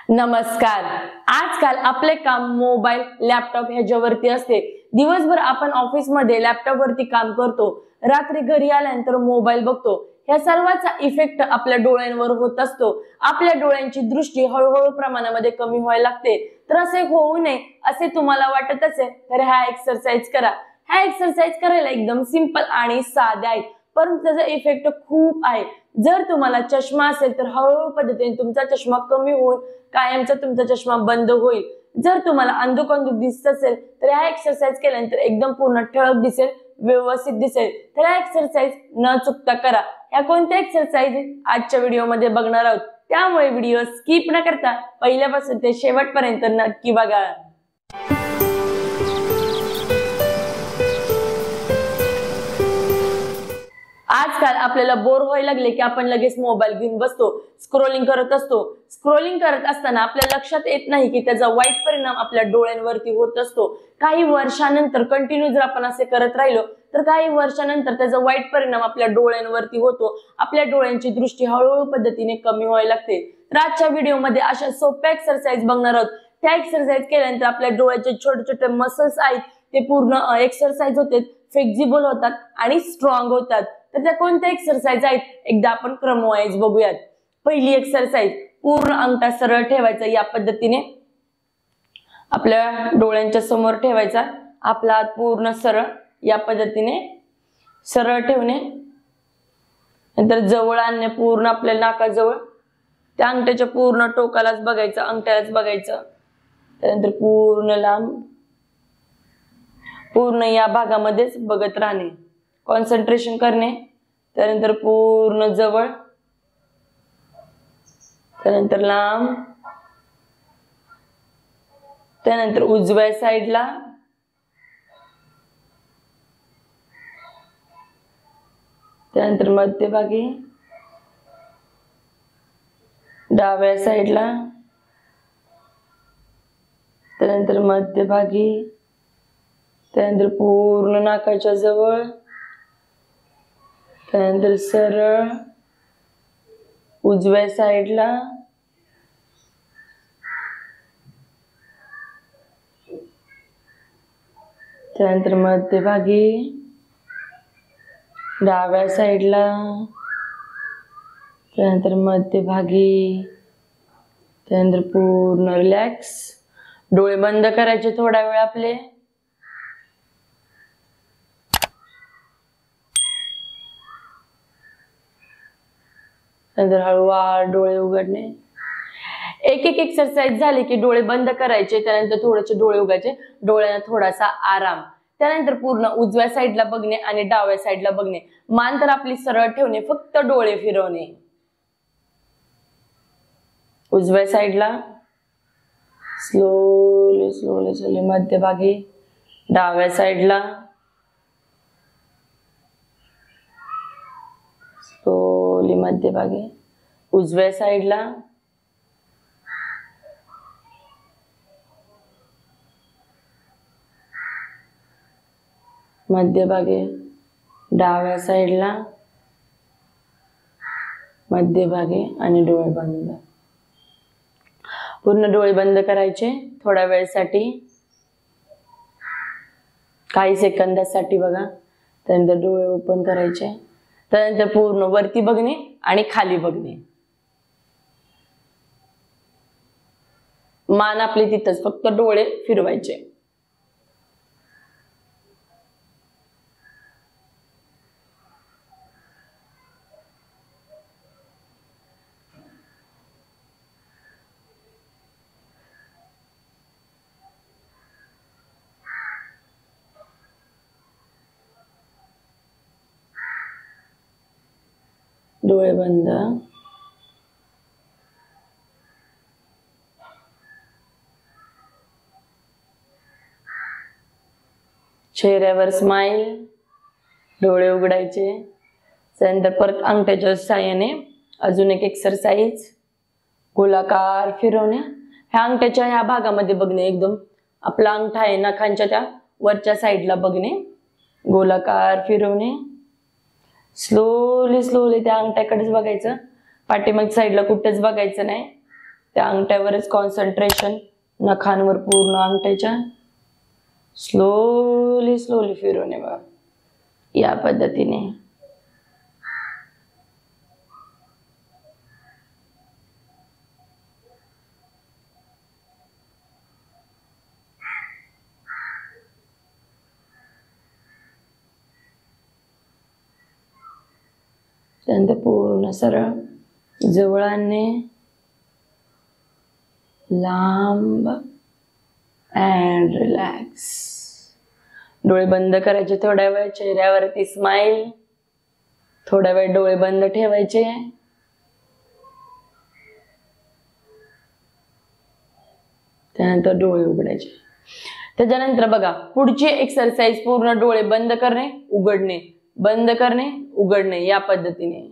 नमस्कार। आजकाल आपले काम मोबाईल लॅपटॉप ह्याच्यावरती असते। दिवसभर आपण ऑफिस मध्ये लॅपटॉप वरती काम करतो, रात्री घरी आल्यानंतर मोबाईल बघतो। ह्या सर्वाचा इफेक्ट आपल्या डोळ्यांवर होत असतो। आपल्या डोळ्यांची दृष्टी हळूहळू प्रमाणामध्ये कमी व्हायला लागते। तर असे होऊ नये असे तुम्हाला वाटत असेल तर हा एक्सरसाइज करा। हा एक्सरसाइज करायला एकदम सिंपल आणि साधे आहे, परंतु त्याचा इफेक्ट खूप आहे। जर तुम्हाला चष्मा असेल तर हळूहळू पद्धतीने तुमचा चष्मा कमी होऊन कायमचा तुमचा चष्मा बंद होईल। जर तुम्हाला अंधुक दिसत असेल तर हा एक्सरसाइज केल्यानंतर एकदम पूर्ण ठळक दिसेल, व्यवस्थित दिसेल। तर हा एक्सरसाइज न चुकता करा। या कोणत्या एक्सरसाइज आजच्या व्हिडिओ मध्ये बघणार आहोत, त्यामुळे व्हिडिओ स्किप न करता पहिल्यापासून ते शेवटपर्यंत नक्की बघा। आजकाल आपल्याला बोर व्हायला लागले की आपण लगेच मोबाईल घेऊन बसतो, स्क्रोलिंग करत असतो। स्क्रोलिंग करत असताना आपल्या लक्षात येत नाही की त्याचा वाईट परिणाम आपल्या डोळ्यांवरती होत असतो। काही वर्षानंतर कंटिन्यू जर आपण असे करत राहिलो तर काही वर्षानंतर त्याचा वाईट परिणाम आपल्या डोळ्यांवरती होतो। आपल्या डोळ्यांची दृष्टी हळूहळू पद्धतीने कमी व्हायला लागते। तर आजच्या व्हिडिओमध्ये अशा सोप्या एक्सरसाइज बघणार आहोत। त्या एक्सरसाइज केल्यानंतर आपल्या डोळ्याचे छोटे छोटे मसल्स आहेत ते पूर्ण एक्सरसाइज होते, फ्लेक्झिबल होतात आणि स्ट्रॉंग होतात। तर त्या कोणत्या एक्सरसाइज आहेत एकदा आपण क्रमवाईज बघूयात। पहिली एक्सरसाइज, पूर्ण अंगठा सरळ ठेवायचा, या पद्धतीने आपल्या डोळ्यांच्या समोर ठेवायचा। आपला हात पूर्ण सरळ या पद्धतीने सरळ ठेवणे, नंतर जवळ आणणे पूर्ण आपल्या नाकाजवळ, त्या अंगठ्याच्या पूर्ण टोकालाच बघायचं, अंगठ्यालाच बघायचं। त्यानंतर पूर्ण लांब, पूर्ण या भागामध्येच बघत राहणे, कॉन्सन्ट्रेशन करणे। त्यानंतर पूर्ण जवळ, त्यानंतर लांब, त्यानंतर उजव्या साईडला, त्यानंतर मध्यभागी, डाव्या साईडला, त्यानंतर मध्यभागी, त्यानंतर पूर्ण नाकाच्या जवळ, त्यानंतर सरळ उजव्या साईडला, त्यानंतर मध्यभागी, डाव्या साईडला, त्यानंतर मध्यभागी, त्यानंतर पूर्ण रिलॅक्स। डोळे बंद करायचे थोडा वेळ आपले। नंतर हळूवार डोळे उघडणे। एक एक एक्सरसाइज झाली की डोळे बंद करायचे, त्यानंतर थोडेसे डोळे उघडायचे, डोळ्यांना थोडासा आराम। त्यानंतर पूर्ण उजव्या साईडला बघणे आणि डाव्या साईडला बघणे, मान तर आपली सरळ ठेवणे, फक्त डोळे फिरवणे। उजव्या साईडला स्लोली स्लोली स्लोली, मध्यभागी, डाव्या साईडला स्लोली, मध्यभागी, उजव्या साईडला, मध्यभागी, डाव्या साईडला, मध्यभागी आणि डोळे बंद। पूर्ण डोळे बंद करायचे थोड्या वेळसाठी, काही सेकंदासाठी बघा। त्यानंतर डोळे ओपन करायचे, त्यानंतर पूर्ण वरती बघणे आणि खाली बघणे, मान आपली तिथंच, फक्त डोळे फिरवायचे। डोळे बंद। चेहऱ्यावर स्माइल, डोळे उघडायचे। त्यानंतर परत अंगठ्याच्या साहाय्याने अजून एक एक्सरसाइज, गोलाकार फिरवणे। ह्या अंगठ्याच्या ह्या भागामध्ये बघणे, एकदम आपला अंगठा आहे नखांच्या त्या वरच्या साईडला बघणे, गोलाकार फिरवणे। स्लोली स्लोली त्या अंगठ्याकडेच बघायचं, पाठीमागच्या साईडला कुठेच बघायचं नाही। त्या अंगठ्यावरच कॉन्सन्ट्रेशन, नखांवर पूर्ण अंगठ्याच्या स्लोली स्लोली फिरवणे बघा या पद्धतीने. त्यानंतर पूर्ण सरळ जवळ आणणे, लांब अँड रिलॅक्स. डोळे बंद करायचे थोड्या वेळ, चेहऱ्यावरती स्माइल. थोड्या वेळ डोळे बंद ठेवायचे. त्यानंतर डोळे उघडायचे. त्याच्यानंतर बघा पुढची एक्सरसाइज पूर्ण डोळे बंद करणे, उघडणे, बंद करणे, उघडणे या पद्धतीने.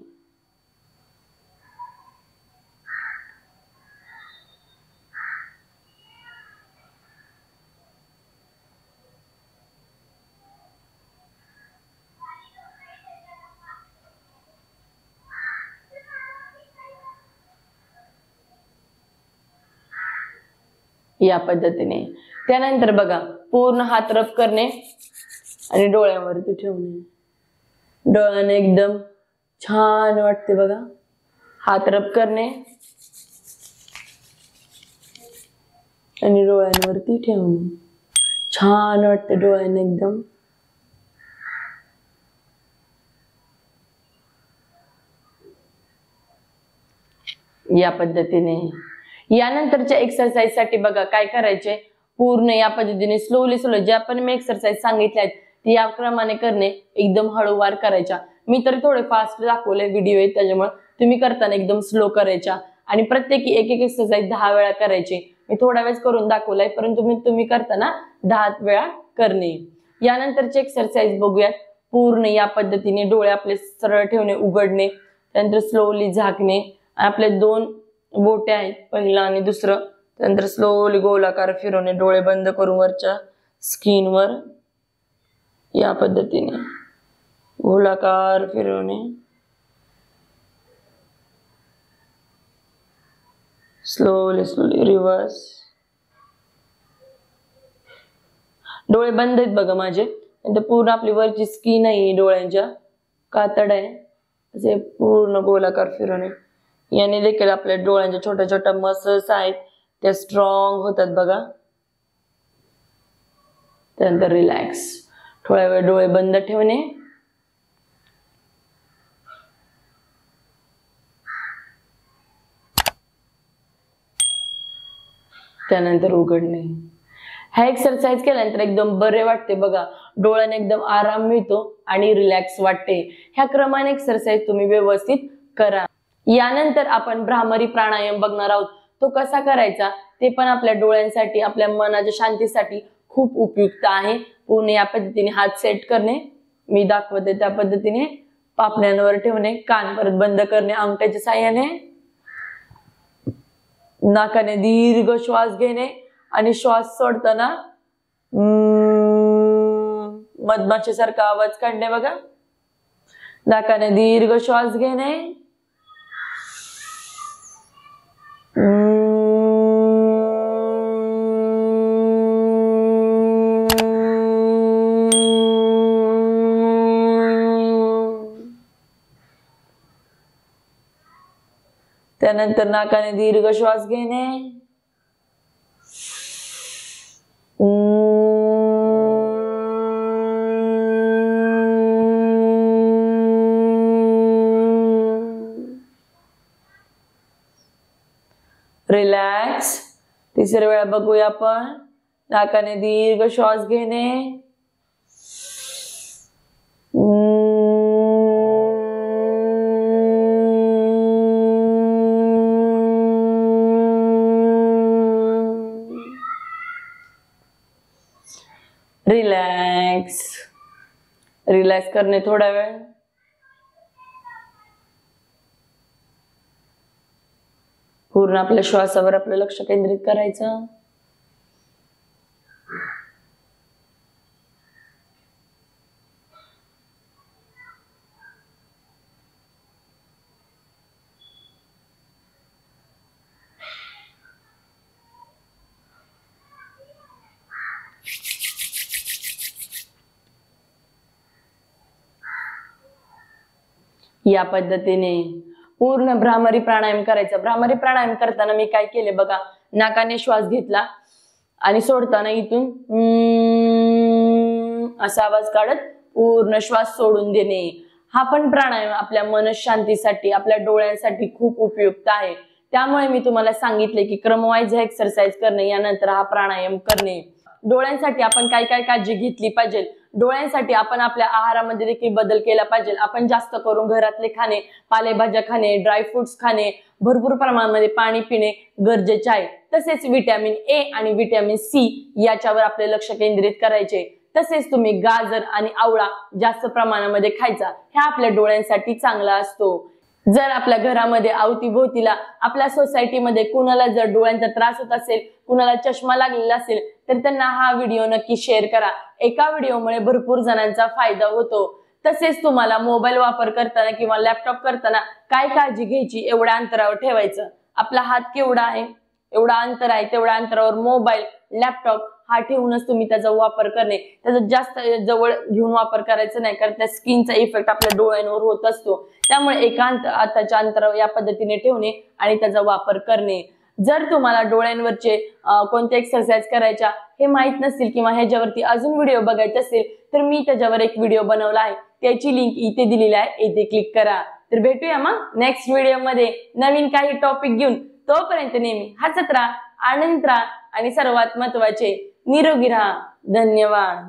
या पद्धतीने. त्यानंतर बघा पूर्ण हात रब करणे आणि डोळ्यावरती ठेवणे. डोळ्याने एकदम छान वाटते बघा. हात रब करणे आणि डोळ्यांवरती ठेवणे. छान वाटते डोळ्याने एकदम. या पद्धतीने. यानंतरच्या एक्सरसाइज साठी बघा काय करायचे, पूर्ण या पद्धतीने स्लोली स्लोली जे आपण मी एक्सरसाइज सांगितल्या आहेत ती या क्रमाने करणे, एकदम हळूवार करायच्या. मी तर थोडे फास्ट दाखवले व्हिडिओ आहेत त्याच्यामुळे तुम्ही करताना एकदम स्लो करायच्या आणि प्रत्येकी एक एक एक्सरसाइज 10 वेळा करायची. मी थोडा वेळच करून दाखवलाय परंतु तुम्ही करताना 10 वेळा करणे. यानंतरचे एक्सरसाइज बघूयात. पूर्ण या पद्धतीने डोळे आपले सरळ ठेवणे, उघडणे, त्यानंतर स्लोली झाकणे. आपले 2 बोटे आहेत, पहिलं आणि दुसरं. त्यानंतर स्लोली गोलाकार फिरवणे, डोळे बंद करून वरच्या स्किनवर या पद्धतीने गोलाकार फिरवणे. Slowly slowly reverse. डोळे बंद आहेत बघा माझे. नंतर पूर्ण आपली वरची स्किन आहे डोळ्यांच्या, कातड आहे, असे पूर्ण गोलाकार फिरवणे. याने देखील आपल्या डोळ्यांच्या छोट्या छोट्या मसल्स आहेत त्या स्ट्रॉंग होतात बघा. त्यानंतर रिलॅक्स. थोड्या वेळ डोळे बंद ठेवणे. त्यानंतर उघडणे. हा एक्सरसाइज केल्यानंतर एकदम बरे वाटते बघा. डोळ्याने एकदम आराम मिळतो आणि रिलॅक्स वाटते. ह्या क्रमाने एक्सरसाइज तुम्ही व्यवस्थित करा. यानंतर आपण भ्रामरी प्राणायाम बघणार आहोत. तो कसा करायचा ते पण आपल्या डोळ्यांसाठी, आपल्या मनाच्या शांतीसाठी खूप उपयुक्त आहे. पूर्ण या पद्धतीने हात सेट करणे, मी दाखवते त्या पद्धतीने. पापण्यांवर ठेवणे, कान परत बंद करणे अंगठ्याच्या साहाय्याने. नाकाने दीर्घ श्वास घेणे आणि श्वास सोडताना मधमाशीसारखा आवाज काढणे बघा. नाकाने दीर्घ श्वास घेणे, त्यानंतर नाकाने दीर्घ श्वास घेणे, रिलॅक्स. तिसऱ्या वेळा बघूया आपण. नाकाने दीर्घ श्वास घेणे, रिलॅक्स. रिलॅक्स करणे थोडा वेळ. पूर्ण आपल्या श्वासावर आपलं लक्ष केंद्रित करायचं. या पद्धतीने पूर्ण भ्रामरी प्राणायाम करायचा। भ्रामरी प्राणायाम करताना मी काय केले बघा, नाकाने श्वास घेतला आणि सोडताना इथून असा आवाज काढत पूर्ण श्वास सोडून देणे। हा पण प्राणायाम आपल्या मनशांतीसाठी, आपल्या डोळ्यांसाठी खूप उपयुक्त आहे। त्यामुळे मी तुम्हाला सांगितले की क्रमवाईज हा एक्सरसाइज करणे, यानंतर हा प्राणायाम करणे। डोळ्यांसाठी आपण काय काय काळजी घेतली पाहिजे, डोळ्यांसाठी आपण आपल्या आहारामध्ये देखील बदल केला पाहिजे। आपण जास्त करून घरातले खाणे, पालेभाज्या खाणे, ड्रायफ्रुट्स खाणे, भरपूर प्रमाणामध्ये पाणी पिणे गरजेचे आहे। तसेच व्हिटॅमिन ए आणि व्हिटॅमिन सी याच्यावर आपले लक्ष केंद्रित करायचे। तसेच तुम्ही गाजर आणि आवळा जास्त प्रमाणामध्ये खायचा, हा आपल्या डोळ्यांसाठी चांगला असतो। जर आपल्या घरामध्ये अवतीभोवतीला आपल्या सोसायटीमध्ये कुणाला जर डोळ्यांचा त्रास होत असेल, कुणाला चष्मा लागलेला असेल, तर त्यांना हा व्हिडिओ नक्की शेअर करा। एका व्हिडिओमुळे भरपूर जणांचा फायदा होतो। तसेच तुम्हाला मोबाईल वापर करताना किंवा लॅपटॉप करताना काय काळजी घ्यायची, एवढ्या अंतरावर ठेवायचं। आपला हात केवढा आहे, एवढा अंतर आहे, तेवढ्या अंतरावर मोबाईल, लॅपटॉप हा ठेवूनच तुम्ही त्याचा वापर करणे। त्याचा जास्त जवळ घेऊन वापर करायचा नाही, कारण त्या स्किनचा इफेक्ट आपल्या डोळ्यांवर होत असतो। त्यामुळे एकांत आताच्या अंतरावर या पद्धतीने ठेवणे आणि त्याचा वापर करणे। जर तुम्हाला डोळ्यांवरचे कोणते एक्सरसाइज करायच्या हे माहित नसतील किंवा ह्याच्यावरती अजून व्हिडिओ बघायचे असेल, तर मी त्याच्यावर एक व्हिडिओ बनवला आहे, त्याची लिंक इथे दिलेली आहे, इथे क्लिक करा। तर भेटूया मग नेक्स्ट व्हिडिओ मध्ये नवीन काही टॉपिक घेऊन। तोपर्यंत नेहमी हसत राहा, आनंदित राहा आणि सर्वात महत्त्वाचे निरोगी राहा। धन्यवाद।